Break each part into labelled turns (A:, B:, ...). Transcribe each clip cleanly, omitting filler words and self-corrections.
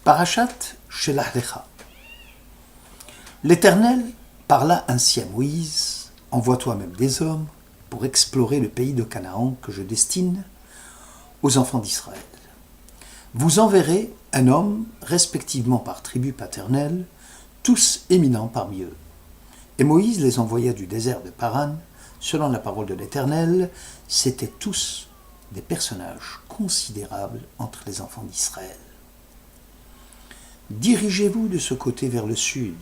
A: Parashat Shelach Lecha. L'Éternel parla ainsi à Moïse, « Envoie toi-même des hommes pour explorer le pays de Canaan que je destine aux enfants d'Israël. Vous enverrez un homme, respectivement par tribu paternelle, tous éminents parmi eux. » Et Moïse les envoya du désert de Paran, selon la parole de l'Éternel, c'étaient tous des personnages considérables entre les enfants d'Israël. Dirigez-vous de ce côté vers le sud,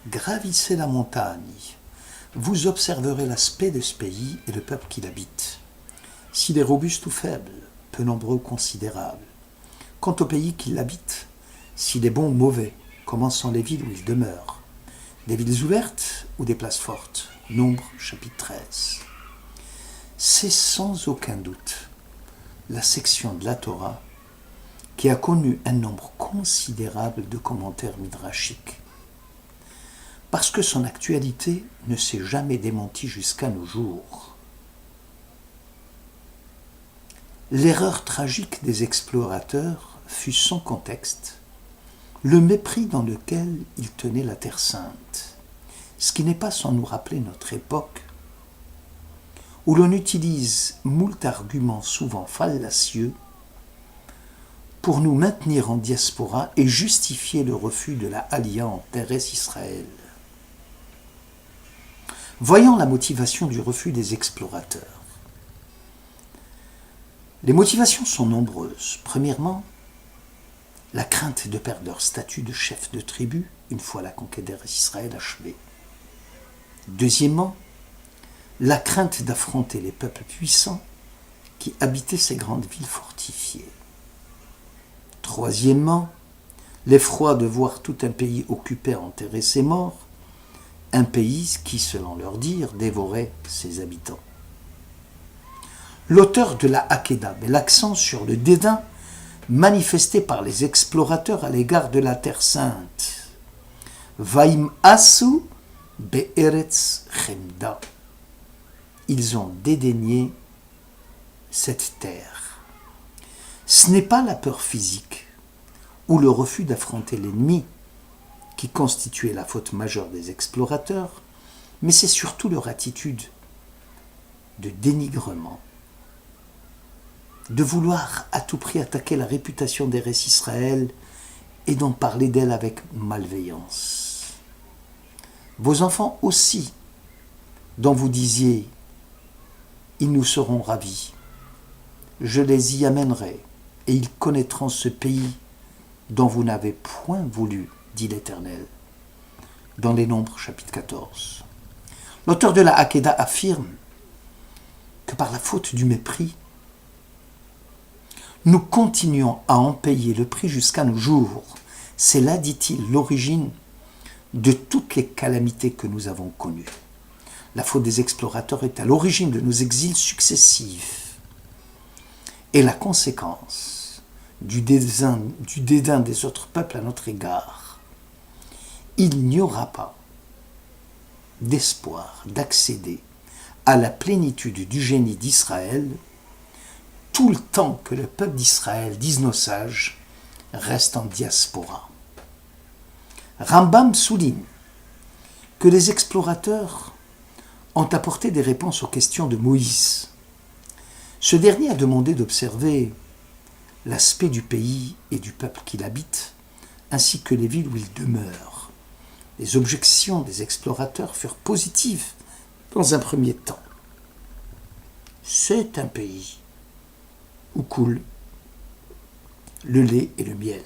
A: gravissez la montagne, vous observerez l'aspect de ce pays et le peuple qui l'habite, s'il est robuste ou faible, peu nombreux ou considérable. Quant au pays qui l'habite, s'il est bon ou mauvais, comment sont les villes où il demeure, des villes ouvertes ou des places fortes. Nombre, chapitre 13. C'est sans aucun doute la section de la Torah qui a connu un nombre considérable de commentaires midrashiques, parce que son actualité ne s'est jamais démentie jusqu'à nos jours. L'erreur tragique des explorateurs fut sans contexte, le mépris dans lequel ils tenaient la Terre Sainte, ce qui n'est pas sans nous rappeler notre époque, où l'on utilise moult arguments souvent fallacieux pour nous maintenir en diaspora et justifier le refus de la Aliyah en Eretz Israël. Voyons la motivation du refus des explorateurs. Les motivations sont nombreuses. Premièrement, la crainte de perdre leur statut de chef de tribu une fois la conquête d'Eretz Israël achevée. Deuxièmement, la crainte d'affronter les peuples puissants qui habitaient ces grandes villes fortifiées. Troisièmement, l'effroi de voir tout un pays occupé à enterrer ses morts, un pays qui, selon leur dire, dévorait ses habitants. L'auteur de la Hakeda met l'accent sur le dédain manifesté par les explorateurs à l'égard de la Terre Sainte. Vaim asu be'eretz chemda. Ils ont dédaigné cette terre. Ce n'est pas la peur physique ou le refus d'affronter l'ennemi qui constituait la faute majeure des explorateurs, mais c'est surtout leur attitude de dénigrement, de vouloir à tout prix attaquer la réputation d'Eretz Israël et d'en parler d'elle avec malveillance. Vos enfants aussi, dont vous disiez « Ils nous seront ravis », je les y amènerai, et ils connaîtront ce pays dont vous n'avez point voulu, dit l'Éternel, dans les Nombres, chapitre 14. L'auteur de la Hakeda affirme que par la faute du mépris, nous continuons à en payer le prix jusqu'à nos jours. C'est là, dit-il, l'origine de toutes les calamités que nous avons connues. La faute des explorateurs est à l'origine de nos exils successifs et la conséquence du dédain des autres peuples à notre égard. Il n'y aura pas d'espoir d'accéder à la plénitude du génie d'Israël tout le temps que le peuple d'Israël, disent nos sages, reste en diaspora. Rambam souligne que les explorateurs ont apporté des réponses aux questions de Moïse. Ce dernier a demandé d'observer l'aspect du pays et du peuple qui l'habite, ainsi que les villes où il demeure. Les objections des explorateurs furent positives dans un premier temps. C'est un pays où coule le lait et le miel.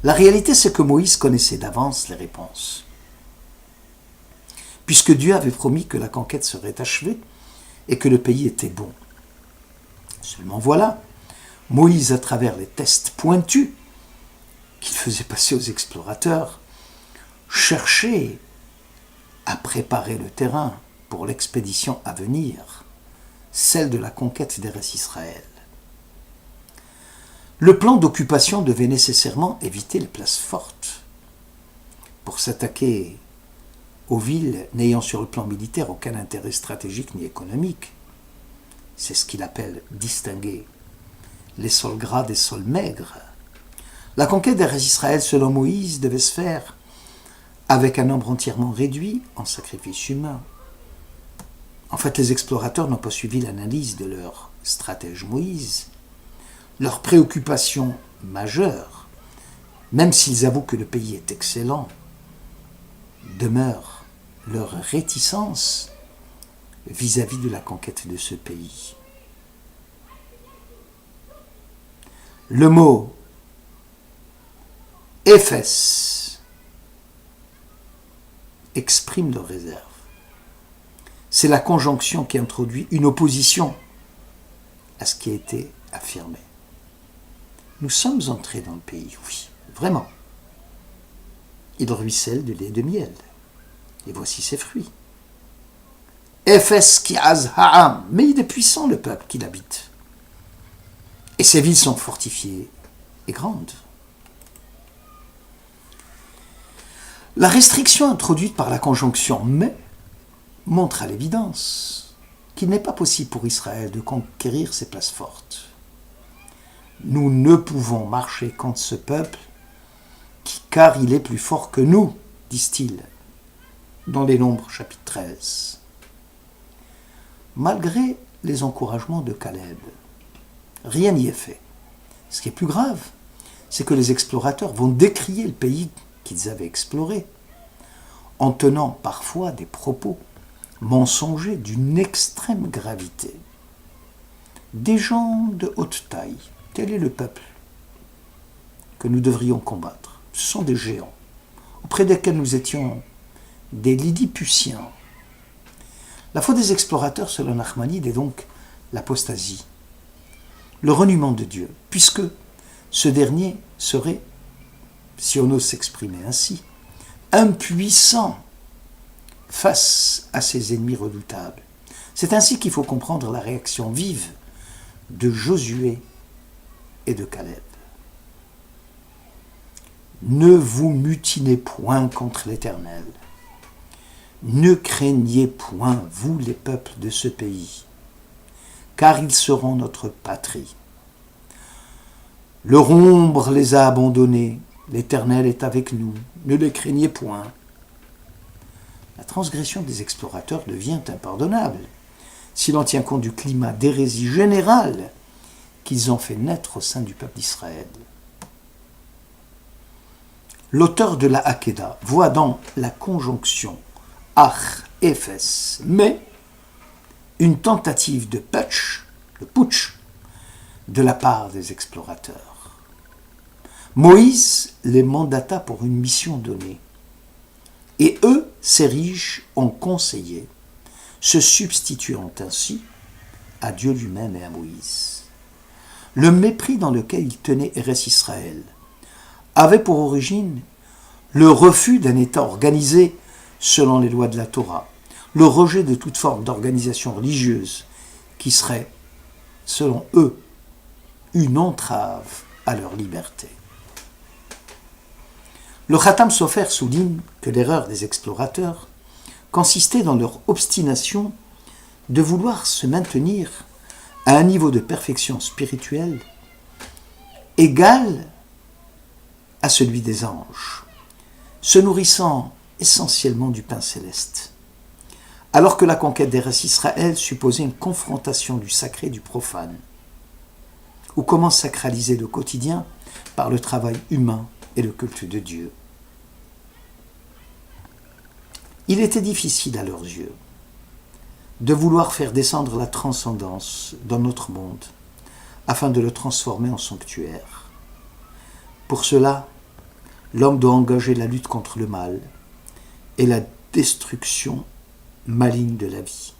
A: La réalité, c'est que Moïse connaissait d'avance les réponses. Puisque Dieu avait promis que la conquête serait achevée et que le pays était bon. Seulement voilà, Moïse, à travers les tests pointus qu'il faisait passer aux explorateurs, cherchait à préparer le terrain pour l'expédition à venir, celle de la conquête d'Eretz Israël. Le plan d'occupation devait nécessairement éviter les places fortes pour s'attaquer aux villes n'ayant sur le plan militaire aucun intérêt stratégique ni économique. C'est ce qu'il appelle distinguer les sols gras des sols maigres. La conquête d'Eretz Israël, selon Moïse, devait se faire avec un nombre entièrement réduit en sacrifices humains. En fait, les explorateurs n'ont pas suivi l'analyse de leur stratège Moïse. Leur préoccupation majeure, même s'ils avouent que le pays est excellent, demeure leur réticence vis-à-vis de la conquête de ce pays. Le mot Éphes exprime leur réserve. C'est la conjonction qui introduit une opposition à ce qui a été affirmé. Nous sommes entrés dans le pays, oui, vraiment. Il ruisselle de lait et de miel. Et voici ses fruits. Éphes ki az ha'am, mais il est puissant le peuple qui l'habite. Et ses villes sont fortifiées et grandes. La restriction introduite par la conjonction « mais » montre à l'évidence qu'il n'est pas possible pour Israël de conquérir ses places fortes. Nous ne pouvons marcher contre ce peuple car il est plus fort que nous, disent-ils, dans les Nombres, chapitre 13. Malgré les encouragements de Caleb, rien n'y est fait. Ce qui est plus grave, c'est que les explorateurs vont décrier le pays qu'ils avaient exploré, en tenant parfois des propos mensongers d'une extrême gravité. Des gens de haute taille, tel est le peuple que nous devrions combattre. Ce sont des géants, auprès desquels nous étions des Lilliputiens. La faute des explorateurs, selon Nachmanide, est donc l'apostasie, le reniement de Dieu, puisque ce dernier serait, si on ose s'exprimer ainsi, impuissant face à ses ennemis redoutables. C'est ainsi qu'il faut comprendre la réaction vive de Josué et de Caleb. Ne vous mutinez point contre l'Éternel. Ne craignez point, vous les peuples de ce pays, car ils seront notre patrie. Leur ombre les a abandonnés, l'Éternel est avec nous, ne les craignez point. La transgression des explorateurs devient impardonnable, si l'on tient compte du climat d'hérésie générale qu'ils ont fait naître au sein du peuple d'Israël. L'auteur de la Hakeda voit dans la conjonction Ach, Éphes, mais une tentative de putsch de la part des explorateurs. Moïse les mandata pour une mission donnée, et eux s'érigent en conseillers, se substituant ainsi à Dieu lui-même et à Moïse. Le mépris dans lequel ils tenaient Eretz Israël avait pour origine le refus d'un État organisé selon les lois de la Torah, le rejet de toute forme d'organisation religieuse qui serait, selon eux, une entrave à leur liberté. Le Khatam Sofer souligne que l'erreur des explorateurs consistait dans leur obstination de vouloir se maintenir à un niveau de perfection spirituelle égal à celui des anges, se nourrissant essentiellement du pain céleste, alors que la conquête d'Eretz Israël supposait une confrontation du sacré et du profane, ou comment sacraliser le quotidien par le travail humain et le culte de Dieu. Il était difficile à leurs yeux de vouloir faire descendre la transcendance dans notre monde afin de le transformer en sanctuaire. Pour cela, l'homme doit engager la lutte contre le mal et la destruction maligne de la vie.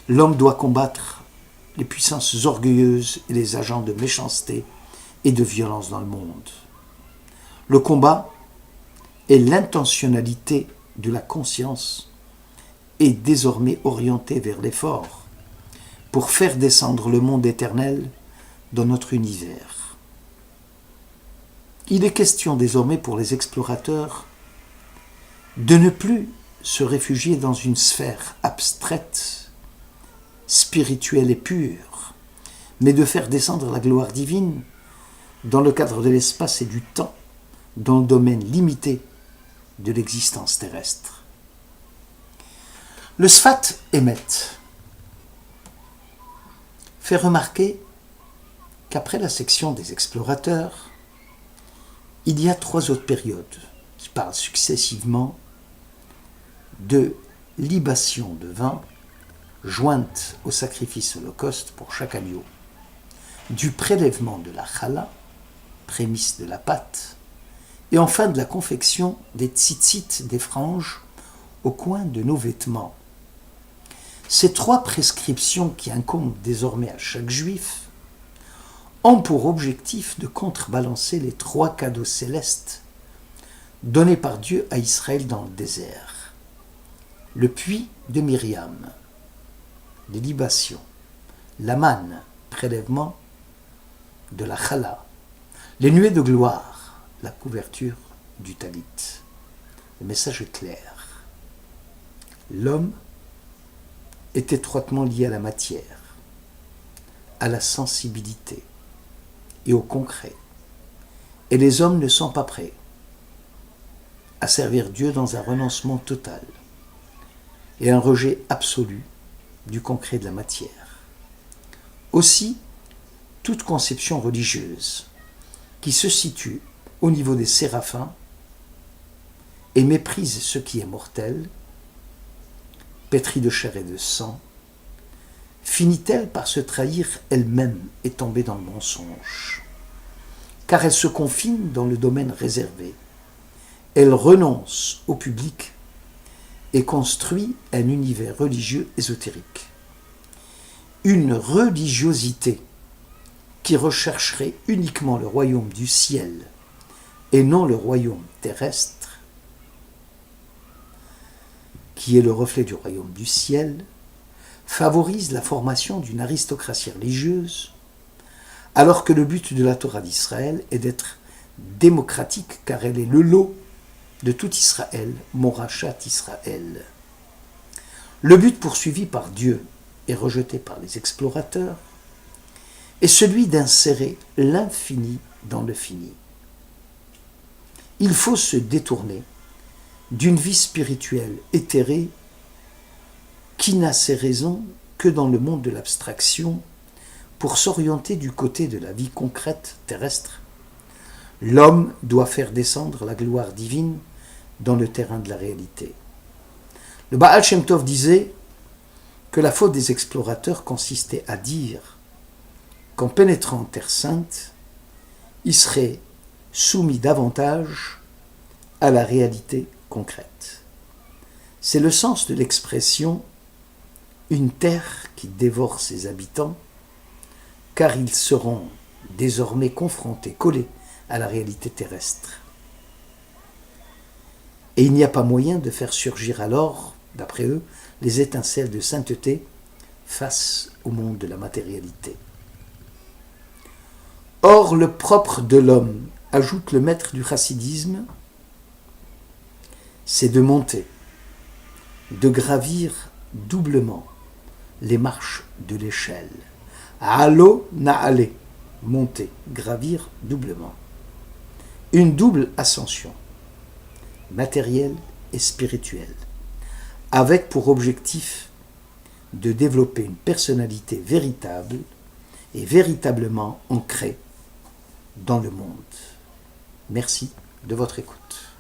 A: L'homme doit combattre les puissances orgueilleuses et les agents de méchanceté et de violence dans le monde. Le combat et l'intentionnalité de la conscience est désormais orienté vers l'effort pour faire descendre le monde éternel dans notre univers. Il est question désormais pour les explorateurs de ne plus se réfugier dans une sphère abstraite, spirituelle et pure, mais de faire descendre la gloire divine dans le cadre de l'espace et du temps, dans le domaine limité de l'existence terrestre. Le Sfat Emet fait remarquer qu'après la section des explorateurs, il y a 3 autres périodes qui parlent successivement de libation de vin jointe au sacrifice holocauste pour chaque agneau, du prélèvement de la challah, prémisse de la pâte, et enfin de la confection des tzitzit, des franges, au coin de nos vêtements. Ces 3 prescriptions qui incombent désormais à chaque juif ont pour objectif de contrebalancer les 3 cadeaux célestes donnés par Dieu à Israël dans le désert. Le puits de Myriam, les libations, la manne, prélèvement de la challah, les nuées de gloire, la couverture du talit. Le message est clair. L'homme est étroitement lié à la matière, à la sensibilité et au concret. Et les hommes ne sont pas prêts à servir Dieu dans un renoncement total et un rejet absolu du concret de la matière. Aussi, toute conception religieuse qui se situe au niveau des séraphins et méprise ce qui est mortel, pétrie de chair et de sang, finit-elle par se trahir elle-même et tomber dans le mensonge. Car elle se confine dans le domaine réservé. Elle renonce au public et construit un univers religieux ésotérique. Une religiosité qui rechercherait uniquement le royaume du ciel et non le royaume terrestre, qui est le reflet du royaume du ciel, favorise la formation d'une aristocratie religieuse, alors que le but de la Torah d'Israël est d'être démocratique, car elle est le lot de tout Israël, Morachat Israël. Le but poursuivi par Dieu et rejeté par les explorateurs est celui d'insérer l'infini dans le fini. Il faut se détourner d'une vie spirituelle éthérée qui n'a ses raisons que dans le monde de l'abstraction pour s'orienter du côté de la vie concrète terrestre. L'homme doit faire descendre la gloire divine dans le terrain de la réalité. Le Baal Shem Tov disait que la faute des explorateurs consistait à dire qu'en pénétrant en Terre Sainte, ils seraient soumis davantage à la réalité concrète. C'est le sens de l'expression « une terre qui dévore ses habitants », car ils seront désormais confrontés, collés à la réalité terrestre. Et il n'y a pas moyen de faire surgir alors, d'après eux, les étincelles de sainteté face au monde de la matérialité. Or, le propre de l'homme, ajoute le maître du chassidisme, c'est de monter, de gravir doublement les marches de l'échelle. Alo na'ale, monter, gravir doublement. Une double ascension, matérielle et spirituelle, avec pour objectif de développer une personnalité véritable et véritablement ancrée dans le monde. Merci de votre écoute.